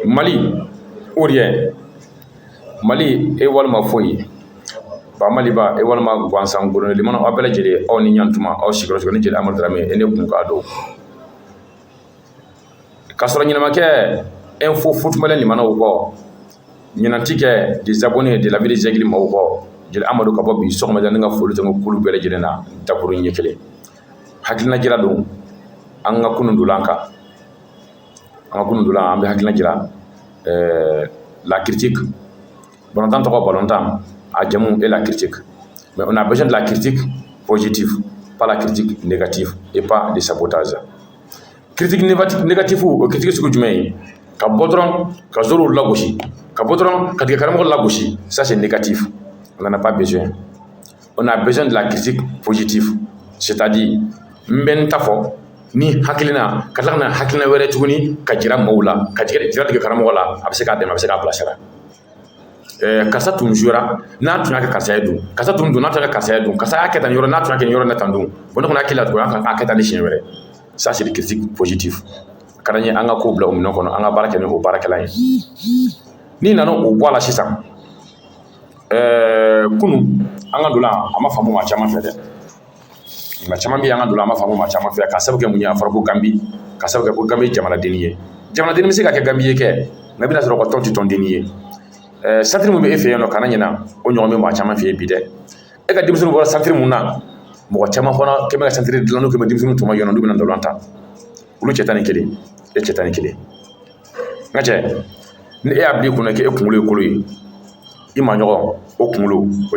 Mali o de Mali e walima foyi ba Mali ba e walima gwansan gurune limana aw bɛɛ lajɛlen aw ni ɲantuma aw sigiyɔrɔ ni jeli Amadu Darame e ne kun ka don ka sɔrɔ ɲɛnamakɛ info football limanaw kɔ ɲɛnanti kɛ des abonnés de la ville Zɛgili maaw kɔ jeli Amadu ka bɔ bi sɔgɔmada ni ka foli tɛ kulu bɛɛ lajɛlen na dakuru ɲɛ kelen hakilina jira don an ka kunun dolan kan an ka kunun dolan an bɛ hakilina jira la critique Ballontan tɔgɔ Ballontan a jamu est la critique mais on a besoin de la critique positive pas la critique négative et pas de sabotage critique négative o critique sugu jumɛn ye ka bɔ dɔrɔn ka zorow lagosi ka bɔ dɔrɔn ka tigɛ karamɔgɔ lagosi ça c'est négatif on n'en a pas besoin on a besoin de la critique positive c'est-à-dire n bɛ n ta fɔ ni hakilina ka tila ka na hakilina wɛrɛ tuguni ka jira maaw la ka jira tigɛ karamɔgɔ la a bɛ se k'a dɛmɛ a bɛ se k'a bilasira karisa tun jouera n'a tun y'a kɛ karisa ye dun karisa tun don n'a tun y'a kɛ karisa ye dun karisa y'a kɛ tan yɔrɔ n'a tun y'a kɛ nin yɔrɔ in na tan dun bon ne kɔni hakili la tugun an k'a kɛ tan ni siɲɛ wɛrɛ ça c'est de critique positive ka d'an ye an ka ko bila o minɛn kɔnɔ an ka baara kɛ ni o baarakɛla ye n'i nana o bɔ a la sisan kunun an ka dolan a ma faamu maa caman fɛ dɛ nka caman bɛ yen an ka dolan a ma faamu maa caman fɛ k'a sababu kɛ mun ye a fɔra ko Ganbi k'a sababu kɛ ko Ganbi ye jamanadenni ye jamanadenni bɛ se ka kɛ Ganbi ye kɛ nka i bɛna sɔrɔ ko tɔn tɛ tɔndenni ye santiri mun bɛ e fɛ yen nɔ kana ɲina o ɲɔgɔn bɛ maa caman fɛ yen bi dɛ e ka denmisɛnninw bɔra santiri mun na mɔgɔ caman fana kɛmɛ ka santiri dilan n'u kɛmɛ denmisɛnninw tun ma yɔrɔ n'u bɛna ndolan ta olu cɛ tan ni kelen e cɛ tan ni kelen n ka cɛ ni e y'a bila i kunna k'e kunkolo ye kolo ye i ma ɲɔgɔn o kunkolo o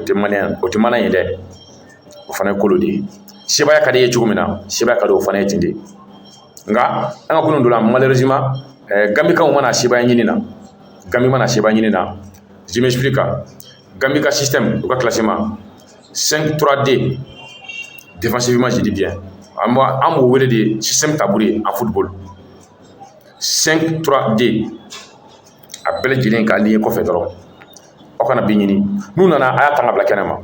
tɛ mana ye dɛ o fana ye kolo de ye sebaya ka di ye cogo min na sebaya ka di o fana ye ten de nka an ka kunun dolan malheureusement Ganbikaw mana sebaya ɲini na Ganbi mana sebaya ɲini na je m'explique Ganbi ka système u ka classement 5-3-2 défensivement je dis bien an b'o wele de système tabouret en football 5-3-2 a bɛɛ lajɛlen ka ligne kɔfɛ dɔrɔn aw kana bi ɲini n'u nana a y'a ta ka bila kɛnɛ ma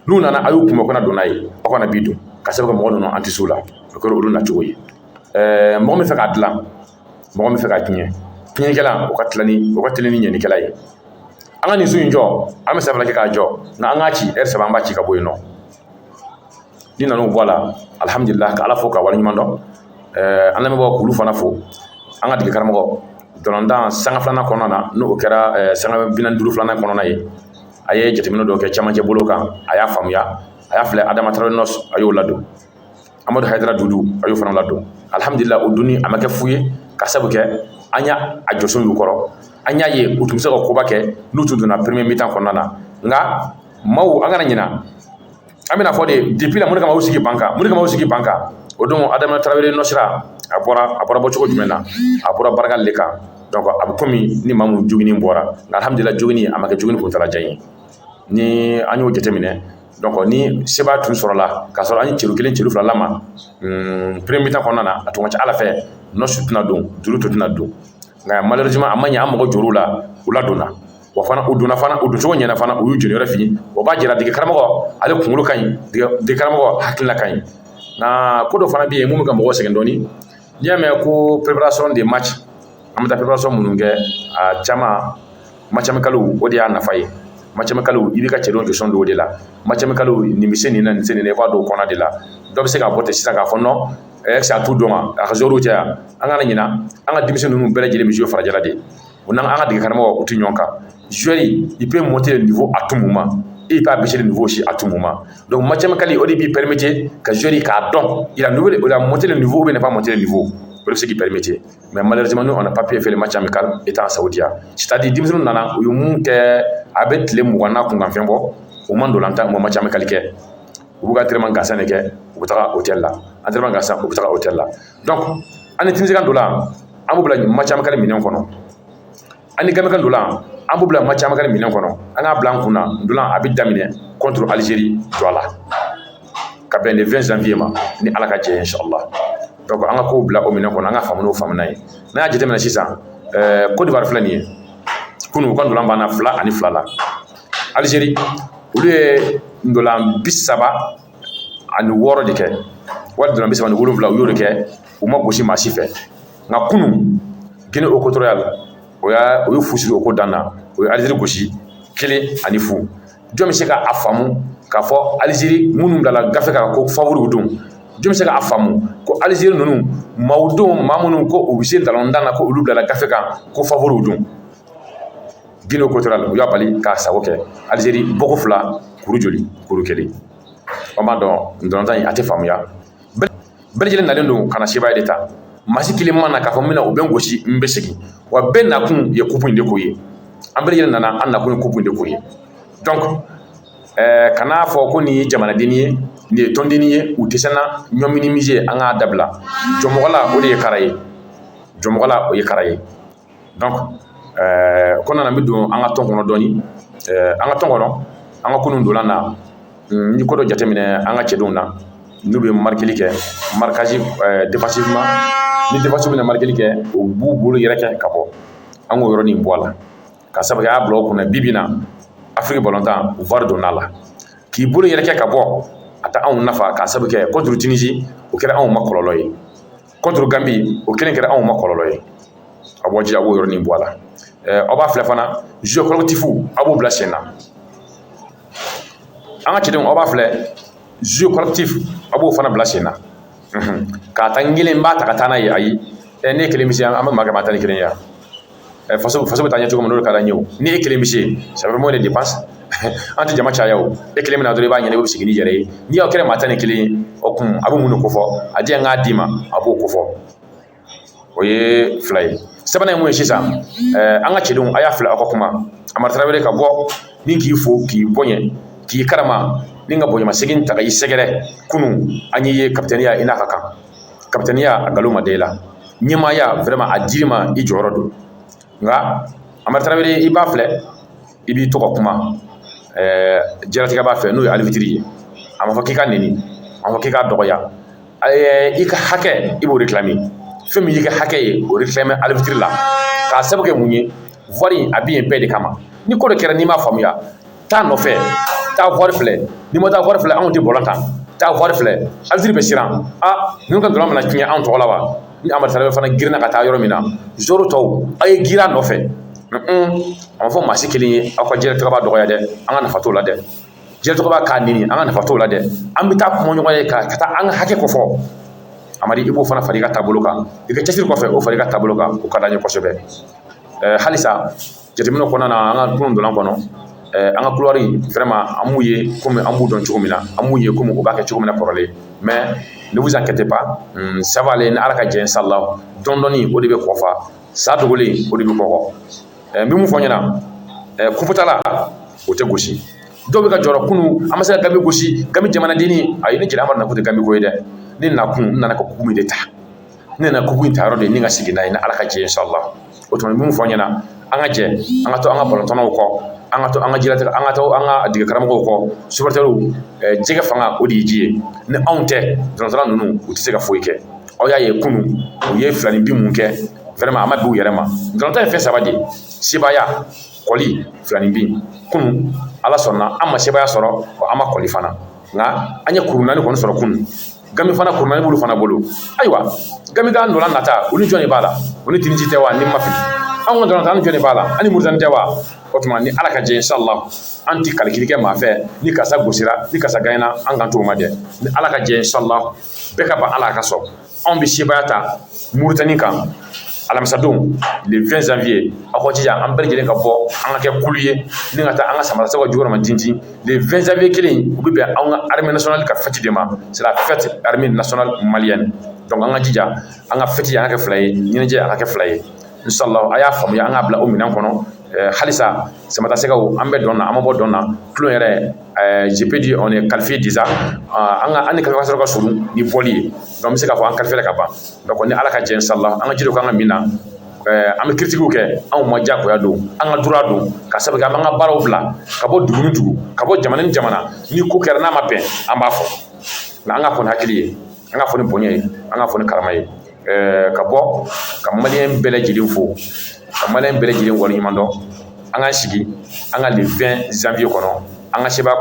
n'u nana a y'u kunbɛ u kana don n'a ye aw kana bi don ka sababu kɛ mɔgɔ ninnu an tɛ s'o la o kɛra olu nacogo ye mɔgɔ min fɛ k'a dilan mɔgɔ min fɛ k'a tiɲɛ tiɲɛnikɛla o ka teli ni ɲɛnikɛla ye an ka nin so in jɔ an bɛ sɛbɛn kɛ k'a jɔ nka an k'a ci heure 3 an b'a ci ka bɔ yen nɔ ni nan'o bɔ a la alhamdulilah ka ala fo ka waleɲuman dɔn an lamɛnbagaw k'olu fana fo an ka dege karamɔgɔ dɔlɔndan sanga filanan kɔnɔna na n'o kɛra sanga 45 filanan kɔnɔna ye a ye jateminɛ dɔw kɛ camancɛ bolo kan a y'a faamuya a y'a filɛ Adama Traoré Nɔs a y'o ladon Amadu Hayidara Dudu a y'o fana ladon alhamdulilah o duni a ma kɛ fu ye ka sabu kɛ an y'a jɔso y'u kɔrɔ an y'a ye u tun bɛ se ka koba kɛ n'u tun donna premier mi-temps kɔnɔna na nka maaw an kana ɲina an bɛna fɔ de depuis la mun de kama u sigi ban kan o don Adama Traoré Nɔsira a bɔra bɔ cogo jumɛn na a bɔra barika le kan donc a bɛ komi ni maa mun joginin bɔra nka alhamdulilah joginin a ma kɛ joginin kuntalajan ye ni an y'o jateminɛ donc ni seba tun sɔrɔla k'a sɔrɔ an ye cɛru kelen cɛru fila lama premier mi-temps kɔnɔna na a tun ka ca ala fɛ Nɔsi tɛna don Duru tɛna don nka malheureusement a ma ɲɛ an mɔgɔ jɔr'u la u ladonna wa fana u donna fana u doncogo ɲɛna fana u y'u jɔyɔrɔ fili o b'a jira dege karamɔgɔ ale kunkolo ka ɲi dege karamɔgɔ hakilina ka ɲi nka ko dɔ fana bɛ yen mun bɛ ka mɔgɔw sɛgɛn dɔɔni n'i y'a mɛn ko préparation des matchs an bɛ taa préparation minnu kɛ a caman match amicaux o de y'a nafa ye match amicaux i b'i ka cɛdenw jɔsɔn don o de la match amicaux nin bɛ se nin na nin se nin na i b'a don o kɔnɔ de la dɔ bɛ se k'a bɔ ten sisan k'a fɔ non est-ce que a t'u dɔn wa a ka joueurs cɛ yan an kana ɲina an ka denmisɛnnin ninnu bɛɛ lajɛlen bɛ jouer farajɛla de o n'an ka dege karamɔgɔ u tɛ ɲɔgɔn kan joueur il peut monter le niveau à tout moment et il peut abaisser le niveau aussi à tout moment donc match amical o de b'i permettre ka joueur k'a dɔn il a monté le niveau ou bien il n'a pas monté le niveau o de bɛ se k'i permettre mais malheureusement nous on n'a pas pu faire le match amical étant en Saoudia c'est-à-dire denmisɛnninw nana u ye mun kɛ a bɛ tile 20 na kunkan fɛn bɔ u ma ndolantan u ma match amical kɛ u b'u ka entraînement gansan de kɛ u bɛ taga hôtel la entraînement gansan u bɛ taga hôtel la donc an ni Tinisikan dolan an b'u bila match amical minɛn kɔnɔ an ni Ganbikan dolan an b'u bila match amical minɛn kɔnɔ an k'a bila an kunna dolan a bɛ daminɛ contre Algérie Douala ka bɛn le 20 janvier ma ni ala ka jɛ ye inchallah donc an ka kow bila o minɛn kɔnɔ an ka faamu n'o faamuna ye n'a y'a jateminɛ sisan Côte d'Ivoire filɛ nin ye kunun u ka ndolan banna 2-2 la Algérie olu ye ndolan 36 de kɛ wali ndolan 37 u y'o de kɛ u ma gosi maa si fɛ nka kunun Guinée équatoriale o ye fusiri o ko dan na o ye Alizeri gosi 1 ani 0 jɔn bɛ se ka a faamu k'a fɔ Alizeri minnu bilala gafe kan ko favoriw don jɔn bɛ se ka a faamu ko Alizeri ninnu maaw don maa minnu ko u bɛ se dalɔndan na ko olu bilala gafe kan ko favoriw don Guinée équatoriale u y'a bali k'a sago kɛ Alizeri bɔko 2 kuru joli kuru 1 o m'a dɔn ndɔlɔntan in a tɛ faamuya bɛɛ lajɛlen nalen don ka na sebaaya de ta maa si kelen ma na k'a fɔ n bɛna u bɛ n gosi n bɛ segin wa bɛɛ nakun ye coupe in de ko ye an bɛɛ lajɛlen nana an nakun ye coupe in de ko ye donc kana fɔ ko nin ye jamanaden ye nin ye tɔnden ye u tɛ se na ɲɔ minimiser an k'a dabila jɔnmɔgɔla o de ye kara ye jɔnmɔgɔla o ye kara ye donc kɔnɔna n bɛ don an ka tɔn kɔnɔ dɔɔni an ka tɔn kɔnɔ an ka kunun dolan na ni ko dɔ jateminɛ an ka cɛdenw na n'u bɛ marqueli kɛ marquage défensivement ni défensif bɛna marqueli kɛ u b'u bolo yɛrɛ kɛ ka bɔ an k'o yɔrɔnin bɔ a la ka sabu kɛ a y'a bila o kunna bi bi in na Afrique ballontan VAR donn'a la k'i bolo yɛrɛ kɛ ka bɔ a tɛ anw nafa k'a sabu kɛ contre Tunisie o kɛra anw ma kɔlɔlɔ ye contre Gambie o kelen kɛra anw ma kɔlɔlɔ ye a bɔ jija a b'o yɔrɔnin bɔ a la aw b'a filɛ fana jeu collectif a b'o bila sen na an ka cɛdenw aw b'a filɛ jeu collectif a b'o fana bila sen na k'a ta n kelen n b'a ta ka taa n'a ye ayi ne ye kelen bɛ se an bɛ maa kɛ maa tan ni kelen ye faso bɛ taa ɲɛ cogo min n'o ka d'an ye o ni e kelen bɛ se ça fait moins de dépense an tɛ jama caya o e kelen bɛ na dɔrɔn i b'a ɲɛnabɔ i bɛ segin n'i yɛrɛ ye n'i y'aw kɛra maa tan ni kelen ye o kun a bɛ mun de ko fɔ a diya n k'a d'i ma a b'o ko fɔ o ye 2 ye sabanan ye mun ye sisan an ka cɛdenw a y'a filɛ aw ka kuma Amadu Tarawele ka bɔ ni k'i fo k'i bonya k'i karama ni ka bonyamasegin ta ka i sɛgɛrɛ kunun an ye kapitɛniya i n'a ka kan kapitɛniya a nkalon ma da i la ɲɛmaaya vraiment a dir'i ma i jɔyɔrɔ don nka Amadu Tarawele i b'a filɛ i b'i to ka kuma diɲɛlatigɛ b'a fɛ n'o ye arbitre ye a ma fɔ k'i ka nɛni a ma fɔ k'i ka dɔgɔya i ka hakɛ i b'o réclamer fɛn min y'i ka hakɛ ye o réclamer arbitre la k'a sabu kɛ mun ye VAR a bɛ yen bɛɛ de kama ni ko dɔ kɛra n'i m'a faamuya taa nɔfɛ taa VAR filɛ n'i ma taa VAR filɛ anw tɛ bɔlɔn tan taa VAR filɛ arbitre bɛ siran ninnu ka dɔrɔn mana tiɲɛ anw tɔgɔ la wa ni Amadu Tarawele fana girinna ka taa yɔrɔ min na zoro tɔw a ye girin a nɔfɛ a ma fɔ maa si kelen ye aw ka diɲɛlatigɛ b'a dɔgɔya dɛ an ka nafa t'o la dɛ diɲɛlatigɛ b'a k'a nini an ka nafa t'o la dɛ an bɛ taa kuma ɲɔgɔn ye ka taa an ka hakɛ kɔfɔ Amadu i b'o fana fara i ka taabolo kan i ka cɛsiri kɔfɛ o fara i ka taabolo kan o ka d'an ye kosɛbɛ halisa jateminɛw kɔnɔna na an ka kunun dolan kɔnɔ an ka couloir vraiment an m'u ye komi an b'u dɔn cogo min na an m'u ye komi u b'a kɛ cogo min na kɔrɔlen mais ne vous inquiétez pas ça va aller ni Ala ka jɛ inshallah dɔɔni o de bɛ kɔfa sa dogolen o de bɛ kɔkɔ n bɛ mun fɔ ɲɛna kuputala o tɛ gosi dɔw bɛ ka jɔrɔ kunu an ma se ka Gambie gosi Gambie jamanadenni ayi ne jɛna Amadu nakun tɛ Gambie ko ye dɛ ne nakun n nana ka kuku min de ta ne nana kuku in ta yɔrɔ de ni ka segin n'a ye ni Ala ka jɛ inshallah o tuma n bɛ mun fɔ ɲɛna an ka jɛ an ka to an ka balɔntɔnnaw kɔ an ka to an ka jilatigɛ an ka to an ka dege karamɔgɔw kɔ supporters jɛgɛ fanga o de ye ji ye ni anw tɛ dɔrɔtɔrɔ ninnu u tɛ se ka foyi kɛ aw y'a ye kunun u ye 2 ni 2 mun kɛ vraiment a ma bɛn u yɛrɛ ma dɔrɔtɔrɔ ye fɛn 3 de ye sebaaya kɔli 2 ni 2 kunun Ala sɔnna an ma sebaaya sɔrɔ wa an ma kɔli fana nka an ye kuru 4 kɔni sɔrɔ kunun Gambie fana kuru 4 b'olu fana bolo ayiwa Gambie ka ndolan nata u ni jɔn de b'a la u ni Tunisie tɛ wa ni ma fili anw ka dɔrɔn an ni jɔn de b'a la ani Mauritanie tɛ wa o tuma ni Ala ka jɛ inshallah an ti kalikili kɛ maa fɛ ni karisa gosira ni karisa gagnera an kan t'o ma dɛ ni Ala ka jɛ inshallah bɛɛ ka ban Ala ka sɔn anw bɛ sebaaya ta Mauritanie kan alamisadon le 20 janvier aw ka jija an bɛɛ lajɛlen ka bɔ an ka kɛ kulu ye ni ka taa an ka samarasaw ka jukɔrɔma tintin le 20 janvier kelen u bɛ bɛn an ka armée nationale ka fête de ma c'est la fête armée nationale malienne donc an ka jija an ka fête an ka kɛ 2 ye ɲɛnajɛ an ka kɛ 2 ye inshallah a y'a faamuya an k'a bila o minɛn kɔnɔ halisa samatasɛgɛw an bɛ dɔn na an ma bɔ dɔn na tulon yɛrɛ je peux dire on est qualifié déjà an ni qualification ka surun ni bɔli ye donc n bɛ se k'a fɔ an qualifié ka ban donc ni Ala ka jɛ inshallah an ka jiri kan ka min na an bɛ critiquew kɛ anw ma diyagoya don an ka droit don ka sabu kɛ an b'an ka baaraw bila ka bɔ dugu ni dugu ka bɔ jamana ni jamana ni ko kɛra n'a ma bɛn an b'a fɔ nka an ka fɔ ni hakili ye an ka fɔ ni bonya ye an ka fɔ ni karama ye ka bɔ ka maliyɛn bɛɛ lajɛlen fo ka maliyɛn bɛɛ lajɛlen waleɲuman dɔn an k'an sigi an ka le 20 janvier kɔnɔ an ka seba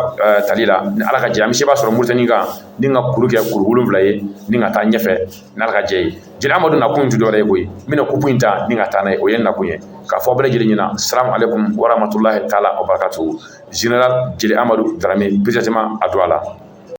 tali la ni ala ka jɛ an bɛ seba sɔrɔ Muritani kan ni ka kuru kɛ kuru 7 ye ni ka taa ɲɛfɛ ni ala ka jɛ ye jeli amadu nakun tɛ dɔwɛrɛ ye koyi n bɛna kupu in ta ni ka taa n'a ye o ye nakun ye k'a fɔ bɛɛ lajɛlen ɲɛna salamu aleykum wa rahmatulahi taala wa barakatuhu général jeli amadu darame précisément a don a la